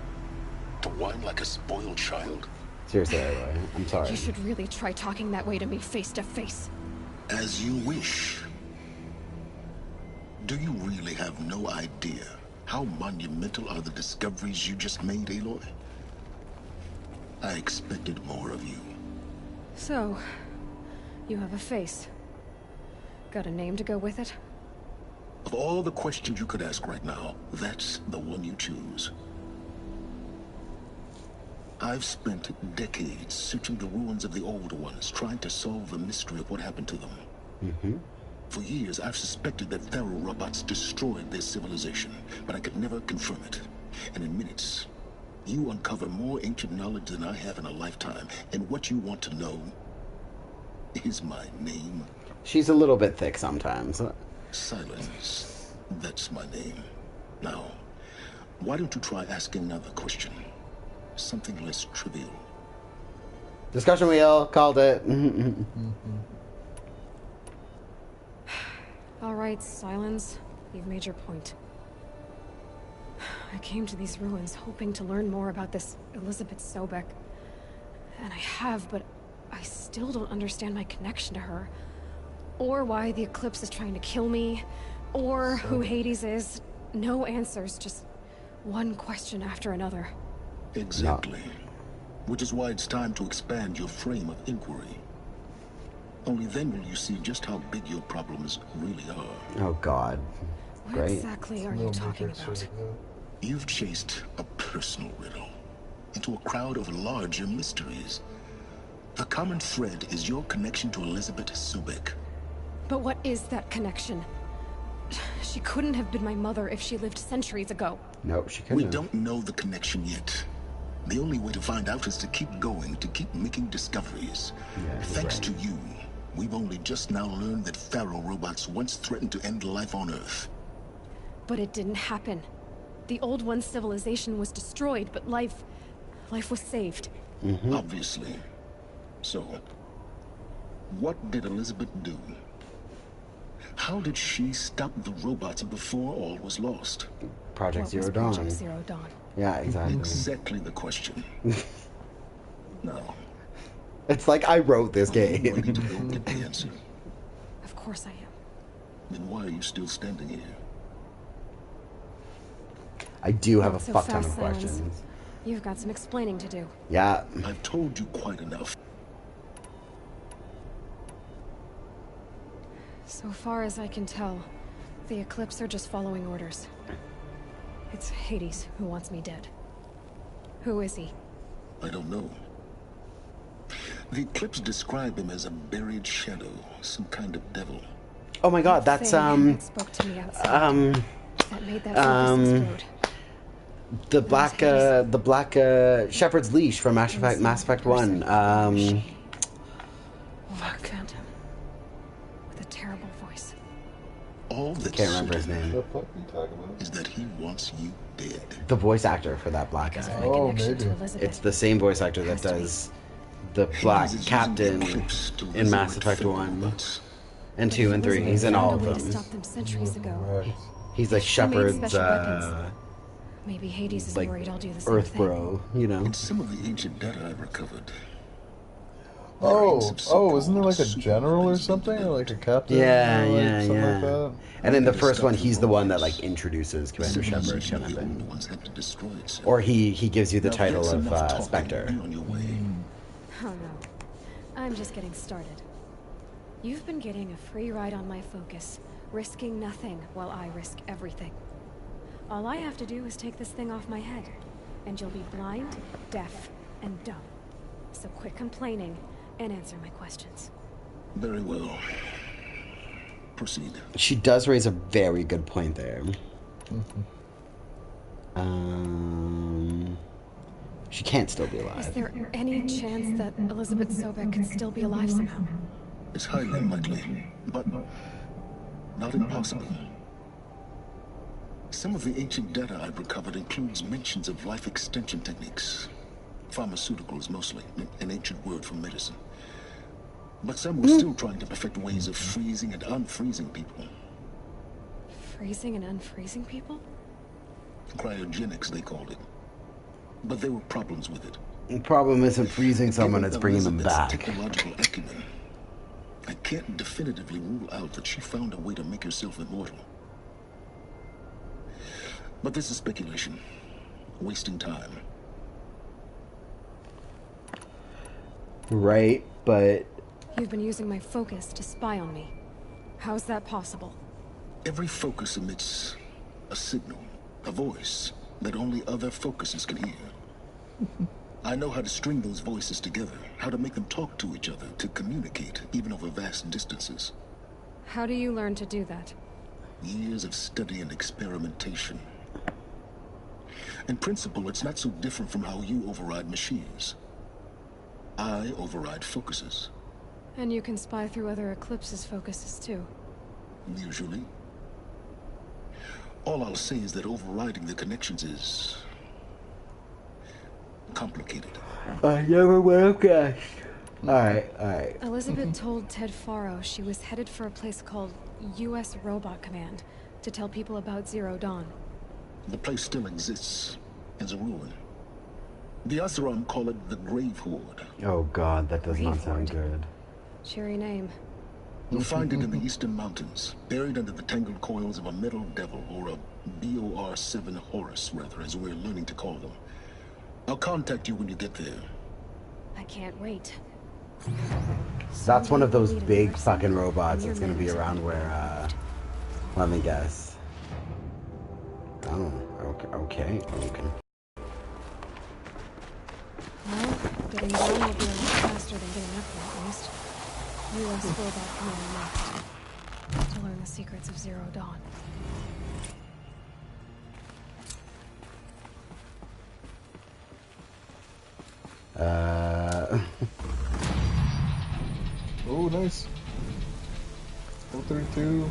To whine like a spoiled child? Seriously, Aloy. I'm sorry. You should really try talking that way to me face to face. As you wish. Do you really have no idea how monumental are the discoveries you just made, Aloy? I expected more of you. So, you have a face. Got a name to go with it? Of all the questions you could ask right now, that's the one you choose. I've spent decades searching the ruins of the older ones, trying to solve the mystery of what happened to them. Mm-hmm. For years, I've suspected that Pharaoh robots destroyed their civilization, but I could never confirm it. And in minutes, you uncover more ancient knowledge than I have in a lifetime. And what you want to know is my name. She's a little bit thick sometimes. Silence. That's my name. Now, why don't you try asking another question? Something less trivial. Discussion wheel, called it. All right, Silence. You've made your point. I came to these ruins hoping to learn more about this Elizabeth Sobek. And I have, but I still don't understand my connection to her. Or why the Eclipse is trying to kill me. Or who Hades is. No answers, just one question after another. Exactly. Which is why it's time to expand your frame of inquiry. Only then will you see just how big your problems really are. Oh, God. What Great. exactly are you talking about? You've chased a personal riddle into a crowd of larger mysteries. The common thread is your connection to Elizabeth Sobek. But what is that connection? She couldn't have been my mother if she lived centuries ago. Nope, she couldn't. We don't know the connection yet. The only way to find out is to keep going, to keep making discoveries. Yeah, Thanks right. to you, we've only just now learned that Pharaoh robots once threatened to end life on Earth. But it didn't happen. The old one's civilization was destroyed, but life was saved. Mm-hmm. Obviously. So, what did Elizabeth do? How did she stop the robots before all was lost? Project What Zero was Dawn. Project Zero Dawn? Yeah, exactly. Exactly the question. Now, It's like I wrote this are you game. ready to go get the answer? Of course I am. Then why are you still standing here? I do have a Not so fuck ton of fast, Silence. questions. You've got some explaining to do. Yeah. I've told you quite enough. So far as I can tell, the Eclipse are just following orders. It's Hades who wants me dead. Who is he? I don't know. The Eclipse describe him as a buried shadow, some kind of devil. Oh my God, that's Thing that spoke to me outside. That made that focus explode. the black shepherd's leash from Mass Effect 1. Fuck. Phantom. With a terrible voice. All that Can't remember his name. The fuck are you talking about? is that he wants you dead. The voice actor for that black Because guy. of my Oh, connection maybe. to Elizabeth. It's the same voice actor that does the black Hades is captain using the Eclipse to in Mass resurrect Effect Pharaoh 1 robots. and 2 and 3. He's in all of Found a way to them. stop them centuries ago. Right. He's like She made Shepard's special weapons. Maybe Hades is like worried I'll do the same Earth thing. bro, you know. In some of the ancient data I've recovered. Oh, Isn't isn't there like a general or something? Or like a captain? Yeah, or like yeah, something yeah. like that? And in the first one, he's the one that like introduces Commander Shepard Civilization kind of of the older thing. ones had to destroy itself. Or he gives you the Now title that's of enough talking. Spectre. Be on your way. Oh no. I'm just getting started. You've been getting a free ride on my focus, risking nothing while I risk everything. All I have to do is take this thing off my head, and you'll be blind, deaf, and dumb. So quit complaining and answer my questions. Very well. Proceed. She does raise a very good point there. She can't still be Is alive. there any chance that Elizabeth Sobek could still be alive somehow? It's highly unlikely, but not impossible. Some of the ancient data I've recovered includes mentions of life extension techniques. Pharmaceuticals, mostly, an ancient word for medicine. But some were still trying to perfect ways of freezing and unfreezing people. Freezing and unfreezing people? Cryogenics, they called it. But there were problems with it. The problem isn't freezing someone, Given it's bringing them Elizabeth's back. technological acumen, I can't definitively rule out that she found a way to make herself immortal. But this is speculation. Wasting time. Right, but You've been using my focus to spy on me. How's that possible? Every focus emits a signal, a voice, that only other focuses can hear. I know how to string those voices together, how to make them talk to each other, to communicate, even over vast distances. How do you learn to do that? Years of study and experimentation. In principle, it's not so different from how you override machines. I override focuses. And you can spy through other Eclipse's focuses, too. Usually. All I'll say is that overriding the connections is complicated. I never would have guessed. Alright. Elizabeth told Ted Faro she was headed for a place called U.S. Robot Command to tell people about Zero Dawn. The place still exists as a ruin. The Asaram call it the Grave Horde. Oh god, that does not Grave sound Horde. good. Cheery name. You'll find it in the eastern mountains, buried under the tangled coils of a metal devil, or a BOR-7 Horus, rather, as we're learning to call them. I'll contact you when you get there. I can't wait. That's one of those big fucking robots that's gonna be around where, let me guess. Oh, okay. Well, getting down will be a lot faster than getting up there, at least. U.S. Robot Command next. To learn the secrets of Zero Dawn. Oh, nice. 432.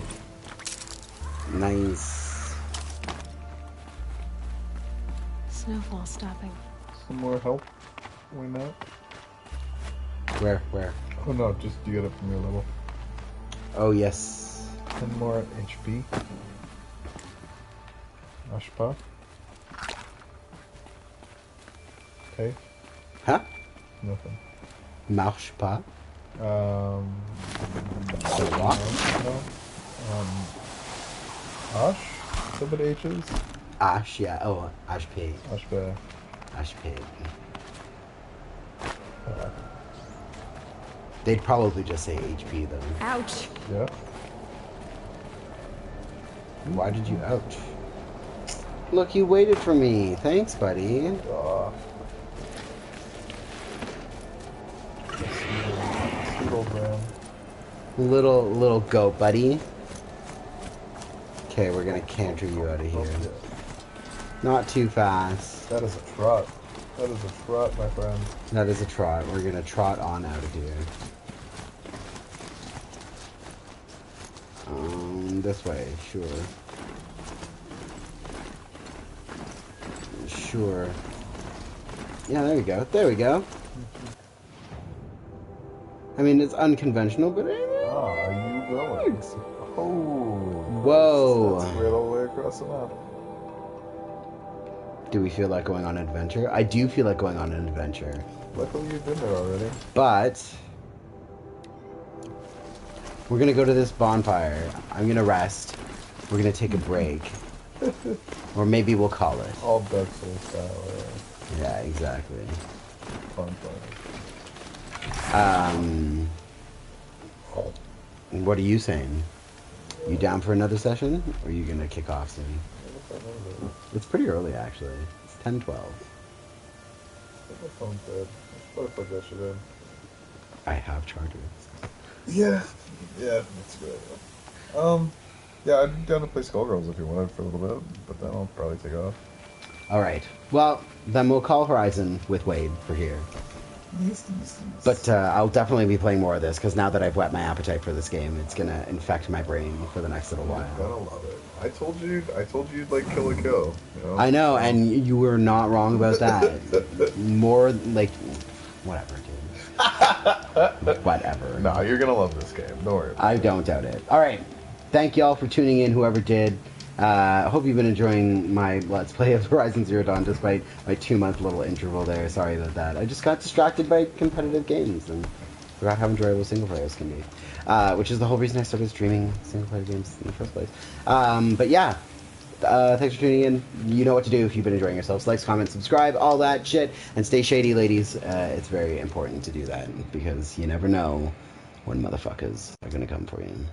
Nice. Snowfall stopping. Some more help? Why not? Where? Oh no, just you get up from your level. Oh, yes. 10 more HP. Ashpa. Okay. Huh? Nothing. Marche pas. No. Ash? So many H's? Ash, yeah. Oh, Ash Pig. Ashpa. Ash Pig. They'd probably just say HP though. Ouch! Yeah. Why did you ouch? Look, you waited for me. Thanks, buddy. Little goat, buddy. Okay, we're gonna canter you out of here. Oh, yeah. Not too fast. That is a trot. That is a trot, my friend. That is a trot. We're gonna trot on out of here. This way, sure. Sure. Yeah, there we go. There we go. I mean, it's unconventional, but... are you going? Oh. Whoa. That's right all the way across the map. Do we feel like going on an adventure? I do feel like going on an adventure. Luckily you've been there already. But... we're gonna go to this bonfire. I'm gonna rest. We're gonna take a break. Or maybe we'll call it. All Dark Souls style, yeah. Yeah, exactly. Bonfire. What are you saying? You down for another session? Or are you gonna kick off soon? It's pretty early, actually. It's 10:12. My phone's dead. I should probably plug that shit in. I have chargers. Yeah, that's good. Yeah, I'd down to play Skullgirls if you wanted for a little bit, but then I'll probably take off. Alright. Well, then we'll call Horizon with Wade for here. But I'll definitely be playing more of this, because now that I've whet my appetite for this game, it's going to infect my brain for the next little while. You're gonna love it. I told you you'd like Kill a Kill. You know? I know, and you were not wrong about that. More, like, whatever, dude. Whatever. No, you're gonna love this game. Don't worry. I don't doubt it. Alright. Thank y'all for tuning in, whoever did. I hope you've been enjoying my Let's Play of Horizon Zero Dawn, despite my 2-month little interval there. Sorry about that. I just got distracted by competitive games and forgot how enjoyable single players can be. Which is the whole reason I started streaming single player games in the first place. But yeah, thanks for tuning in. You know what to do if you've been enjoying yourselves. Like, comment, subscribe, all that shit. And stay shady, ladies. It's very important to do that, because you never know when motherfuckers are gonna come for you.